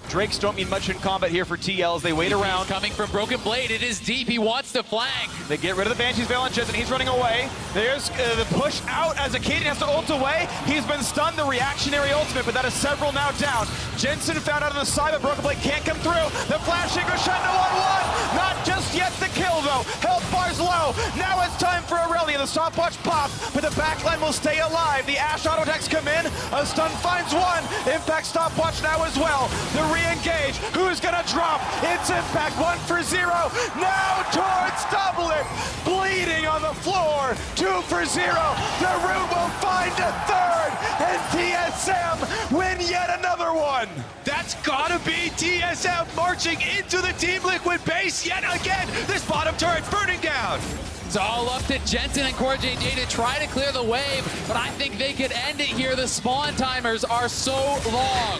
Drakes don't mean much in combat here for TL as they wait around. Coming from Broken Blade, it is deep, he wants to flank. They get rid of the Banshee's Veil on Jensen, he's running away. There's the push out as Acadian has to ult away. He's been stunned, the reactionary ultimate, but that is several now down. Jensen found out on the side, but Broken Blade can't come through. The flashing Crescendo on one, not just yet the kill though. Health bar's low, now it's time for Aurelia. The stopwatch pops, but the backline will stay alive. The Ashe auto attacks come in, a stun finds one. Impact stopwatch now as well. The re-engage, who's gonna drop? It's Impact, 1 for 0. Now towards Doublelift, bleeding on the floor, 2 for 0. The room will find a third, and TSM win yet another one. That's gotta be TSM marching into the Team Liquid base yet again. This bottom turret burning down. It's all up to Jensen and CoreJJ to try to clear the wave, but I think they could end it here. The spawn timers are so long.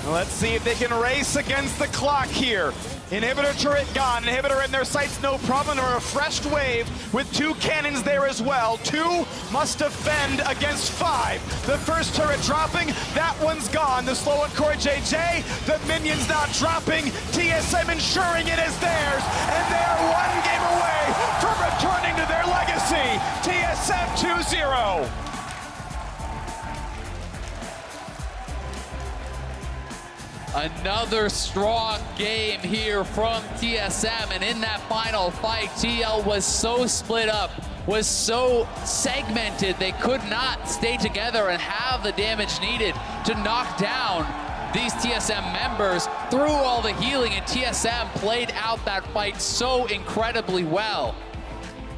Let's see if they can race against the clock here. Inhibitor turret gone, inhibitor in their sights, no problem. A refreshed wave with 2 cannons there as well. 2 must defend against 5. The first turret dropping, that one's gone. The slow one CoreJJ, the minions not dropping. TSM ensuring it is theirs, and they're 1 game away from returning to their legacy. TSM 2-0. Another strong game here from TSM, and in that final fight, TL was so split up, was so segmented, they could not stay together and have the damage needed to knock down these TSM members through all the healing, and TSM played out that fight so incredibly well.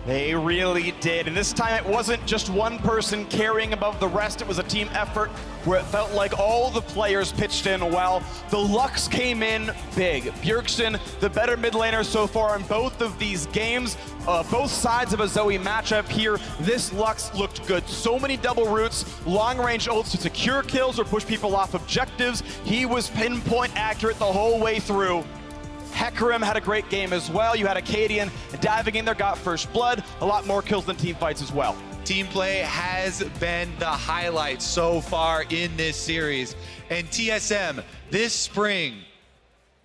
They really did, and this time it wasn't just one person carrying above the rest, it was a team effort where it felt like all the players pitched in well. The Lux came in big. Bjergsen, the better mid laner so far in both of these games. Both sides of a Zoe matchup here. This Lux looked good. So many double roots, long range ults to secure kills or push people off objectives. He was pinpoint accurate the whole way through. Hecarim had a great game as well. You had Acadian diving in there, got first blood. A lot more kills than team fights as well. Team play has been the highlight so far in this series. And TSM, this spring,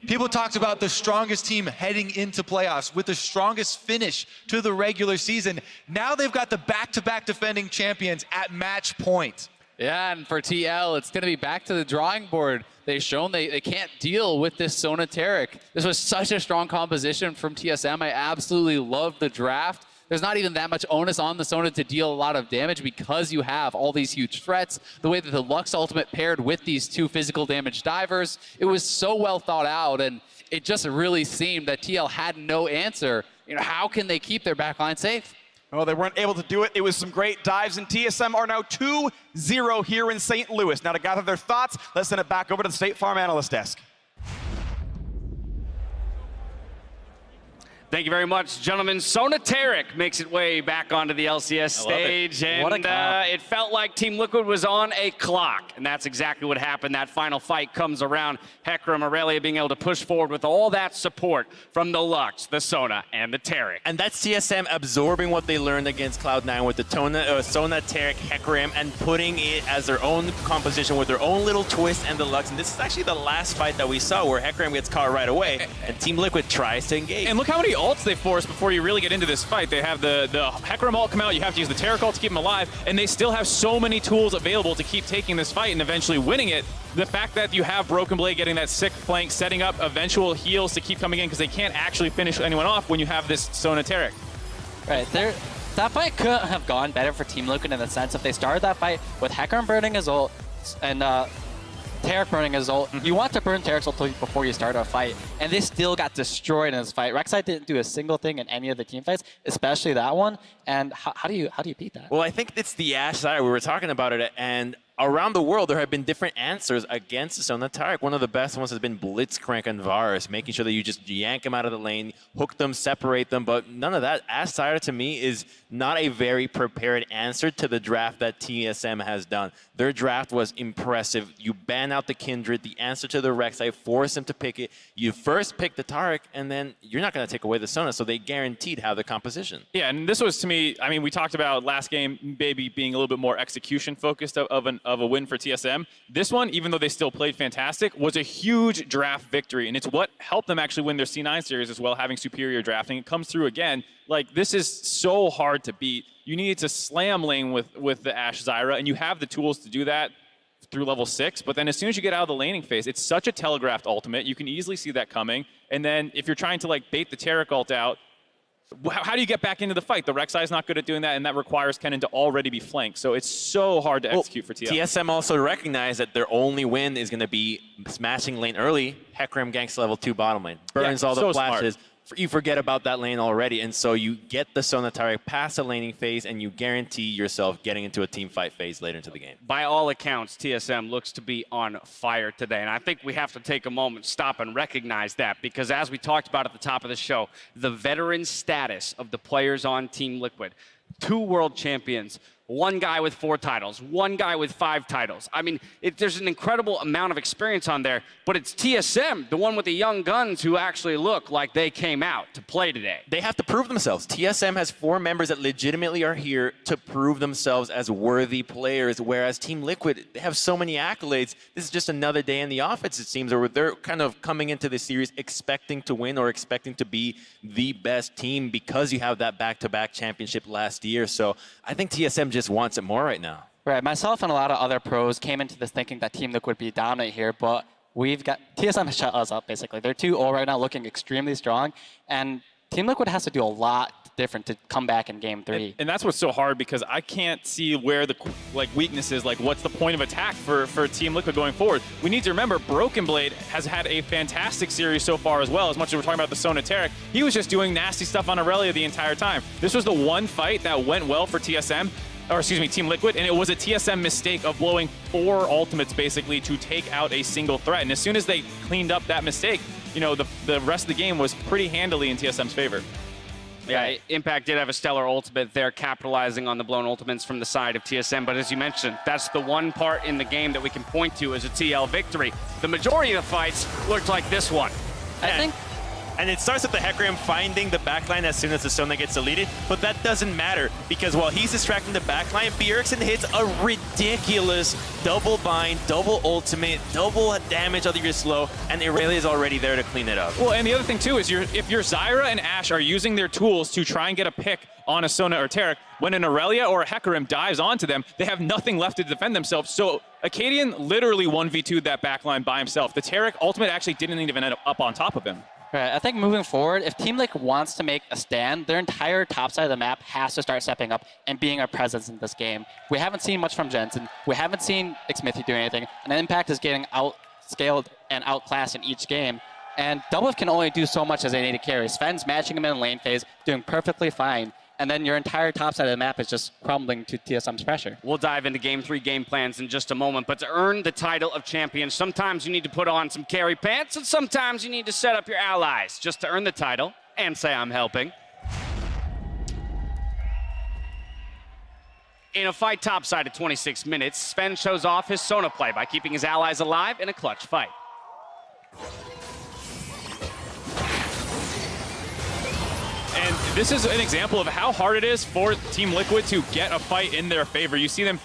people talked about the strongest team heading into playoffs with the strongest finish to the regular season. Now they've got the back-to-back defending champions at match point. Yeah, and for TL, it's going to be back to the drawing board. They've shown they can't deal with this Sona Taric. This was such a strong composition from TSM. I absolutely love the draft. There's not even that much onus on the Sona to deal a lot of damage because you have all these huge threats. The way that the Lux ultimate paired with these 2 physical damage divers, it was so well thought out, and it just really seemed that TL had no answer. You know, how can they keep their backline safe? Well, they weren't able to do it. It was some great dives, and TSM are now 2-0 here in St. Louis. Now to gather their thoughts, let's send it back over to the State Farm analyst desk. Thank you very much, gentlemen. Sona Taric makes its way back onto the LCS stage, and it felt like Team Liquid was on a clock, and that's exactly what happened. That final fight comes around. Hecarim, Aurelia being able to push forward with all that support from the Lux, the Sona, and the Taric. And that's TSM absorbing what they learned against Cloud9 with the Sona, Taric, Hecarim, and putting it as their own composition with their own little twist and the Lux. And this is actually the last fight that we saw where Hecarim gets caught right away, and Team Liquid tries to engage. And look how many ults they force before you really get into this fight. They have the Hecarim ult come out, you have to use the Taric ult to keep him alive, and they still have so many tools available to keep taking this fight and eventually winning it. The fact that you have Broken Blade getting that sick flank, setting up eventual heals to keep coming in because they can't actually finish anyone off when you have this Sona Taric. Right, that fight could have gone better for Team Liquid in the sense if they started that fight with Hecarim burning his ult and Taric burning his ult. You want to burn Taric's ult before you start a fight, and they still got destroyed in this fight. Rek'Sai didn't do a single thing in any of the team fights, especially that one. And how do you beat that? Well, I think it's the Ashe side. We were talking about it, and around the world, there have been different answers against the Sona Taric. One of the best ones has been Blitzcrank and Varus, making sure that you just yank them out of the lane, hook them, separate them, but none of that. Ashe side, to me, is not a very prepared answer to the draft that TSM has done. Their draft was impressive. You ban out the Kindred, the answer to the Rek'Sai, force him to pick it. You first pick the Taric, and then you're not going to take away the Sona, so they guaranteed have the composition. Yeah, and this was, to me, I mean, we talked about last game maybe being a little bit more execution-focused of a win for TSM. This one, even though they still played fantastic, was a huge draft victory, and it's what helped them actually win their C9 series as well, having superior drafting. It comes through again. Like, this is so hard to beat. You need to slam lane with the Ashe Zyra, and you have the tools to do that through level 6, but then as soon as you get out of the laning phase, it's such a telegraphed ultimate. You can easily see that coming, and then if you're trying to like bait the Taric ult out, how do you get back into the fight? The Rek'Sai is not good at doing that, and that requires Kennen to already be flanked. So it's so hard to execute for TSM. TSM also recognized that their only win is going to be smashing lane early. Hecarim ganks level 2 bottom lane. Burns all the flashes. Smart. You forget about that lane already, and so you get the Sona Taric past the laning phase, and you guarantee yourself getting into a team fight phase later into the game. By all accounts, TSM looks to be on fire today, and I think we have to take a moment, stop, and recognize that, because as we talked about at the top of the show, the veteran status of the players on Team Liquid, 2 world champions, 1 guy with 4 titles, 1 guy with 5 titles. I mean, there's an incredible amount of experience on there, but it's TSM, the one with the young guns, who actually look like they came out to play today. They have to prove themselves. TSM has 4 members that legitimately are here to prove themselves as worthy players, whereas Team Liquid, they have so many accolades. This is just another day in the office, it seems, or they're kind of coming into the series expecting to win or expecting to be the best team because you have that back-to-back championship last year. So I think TSM just wants it more right now. Right, myself and a lot of other pros came into this thinking that Team Liquid would be dominant here, but TSM has shut us up, basically. They're 2-0 right now, looking extremely strong, and Team Liquid has to do a lot different to come back in Game 3. And that's what's so hard, because I can't see where the weakness is. Like, what's the point of attack for Team Liquid going forward? We need to remember Broken Blade has had a fantastic series so far as well. As much as we're talking about the Sona Taric, he was just doing nasty stuff on Aurelia the entire time. This was the one fight that went well for TSM, or excuse me, Team Liquid, and it was a TSM mistake of blowing 4 ultimates basically to take out a single threat. And as soon as they cleaned up that mistake, you know, the rest of the game was pretty handily in TSM's favor. Yeah, Impact did have a stellar ultimate there, capitalizing on the blown ultimates from the side of TSM. But as you mentioned, that's the one part in the game that we can point to as a TL victory. The majority of the fights looked like this one. I think. And it starts with the Hecarim finding the backline as soon as the Sona gets deleted, but that doesn't matter, because while he's distracting the backline, Bjergsen hits a ridiculous double bind, double ultimate, double damage out of your slow, and Aurelia is already there to clean it up. Well, and the other thing too is if your Zyra and Ashe are using their tools to try and get a pick on a Sona or Taric, when an Aurelia or a Hecarim dives onto them, they have nothing left to defend themselves. So Acadian literally 1v2'd that backline by himself. The Taric ultimate actually didn't even end up on top of him. Right, I think moving forward, if Team Liquid wants to make a stand, their entire top side of the map has to start stepping up and being a presence in this game. We haven't seen much from Jensen. We haven't seen Xmithie do anything. And Impact is getting outscaled and outclassed in each game. And Doublelift can only do so much as they need to carry. Sven's matching him in lane phase, doing perfectly fine. And then your entire top side of the map is just crumbling to TSM's pressure. We'll dive into Game 3 game plans in just a moment, but to earn the title of champion, sometimes you need to put on some carry pants, and sometimes you need to set up your allies just to earn the title and say I'm helping. In a fight topside at 26 minutes, Sven shows off his Sona play by keeping his allies alive in a clutch fight. And this is an example of how hard it is for Team Liquid to get a fight in their favor. You see them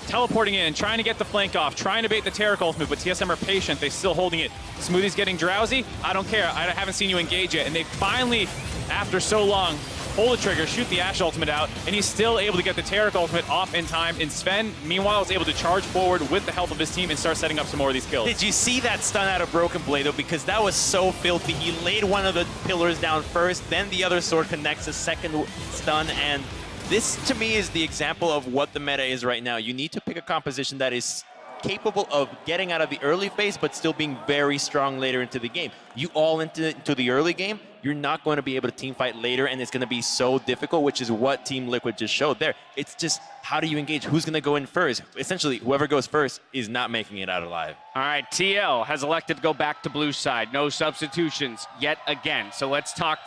teleporting in, trying to get the flank off, trying to bait the Taric ultimate, but TSM are patient. They're still holding it. Smoothie's getting drowsy. I don't care. I haven't seen you engage yet. And they finally, after so long, pull the trigger, shoot the Ashe ultimate out, and he's still able to get the Taric ultimate off in time. And Sven, meanwhile, is able to charge forward with the help of his team and start setting up some more of these kills. Did you see that stun out of Broken Blade, though? Because that was so filthy. He laid one of the pillars down first, then the other sword connects a second stun, and this, to me, is the example of what the meta is right now. You need to pick a composition that is capable of getting out of the early phase, but still being very strong later into the game. You all into the early game, you're not going to be able to team fight later, and it's going to be so difficult, which is what Team Liquid just showed there. It's just, how do you engage? Who's going to go in first? Essentially, whoever goes first is not making it out alive. All right, TL has elected to go back to blue side. No substitutions yet again. So let's talk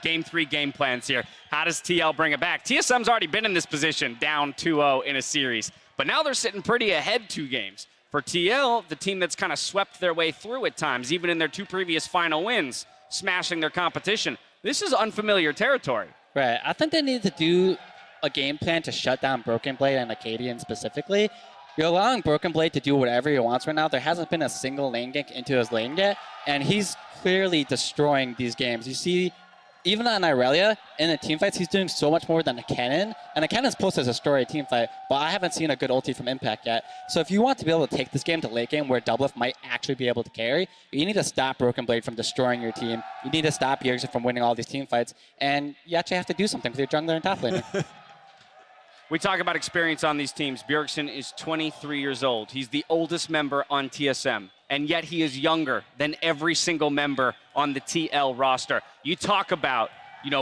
game 3 game plans here. How does TL bring it back? TSM's already been in this position, down 2-0 in a series. But now they're sitting pretty ahead 2 games. For TL, the team that's kind of swept their way through at times, even in their 2 previous final wins, smashing their competition. This is unfamiliar territory. Right. I think they need to do a game plan to shut down Broken Blade and Acadian specifically. You're allowing Broken Blade to do whatever he wants right now. There hasn't been a single lane gank into his lane yet, and he's clearly destroying these games. You see, even on Irelia, in the team fights, he's doing so much more than a Cannon. And a Cannon's supposed to destroy a team fight, but I haven't seen a good ulti from Impact yet. So if you want to be able to take this game to late game where Doublelift might actually be able to carry, you need to stop Broken Blade from destroying your team. You need to stop Yergsen from winning all these team fights. And you actually have to do something with your jungler and top laner. We talk about experience on these teams. Bjergsen is 23 years old. He's the oldest member on TSM, and yet he is younger than every single member on the TL roster. You talk about,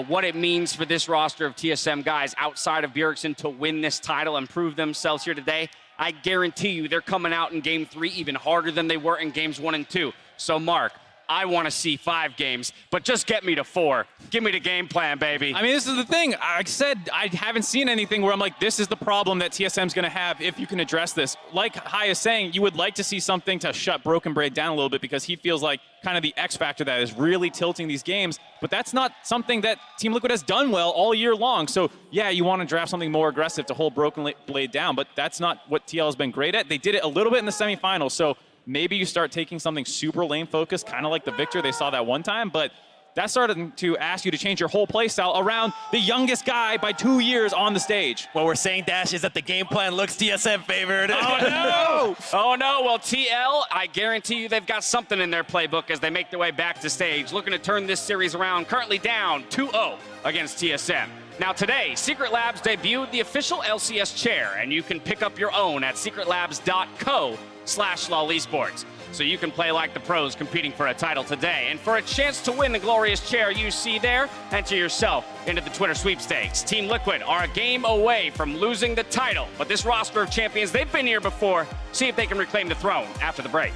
what it means for this roster of TSM guys outside of Bjergsen to win this title and prove themselves here today. I guarantee you they're coming out in game 3 even harder than they were in games 1 and 2. So Mark, I want to see 5 games, but just get me to 4. Give me the game plan, baby. I mean, this is the thing. I said I haven't seen anything where I'm like, this is the problem that TSM's going to have if you can address this. Like Hai is saying, you would like to see something to shut Broken Blade down a little bit because he feels like kind of the X factor that is really tilting these games. But that's not something that Team Liquid has done well all year long. So, yeah, you want to draft something more aggressive to hold Broken Blade down, but that's not what TL has been great at. They did it a little bit in the semifinals. So maybe you start taking something super lane focused, kind of like the Victor they saw that one time, but that's starting to ask you to change your whole play style around the youngest guy by 2 years on the stage. What we're saying, Dash, is that the game plan looks TSM favored. Oh, no! Oh, no. Well, TL, I guarantee you they've got something in their playbook as they make their way back to stage, looking to turn this series around, currently down 2-0 against TSM. Now today, Secret Labs debuted the official LCS chair, and you can pick up your own at secretlabs.co/LOLesports. So you can play like the pros competing for a title today. And for a chance to win the glorious chair you see there, enter yourself into the Twitter sweepstakes. Team Liquid are a game away from losing the title, but this roster of champions, they've been here before. See if they can reclaim the throne after the break.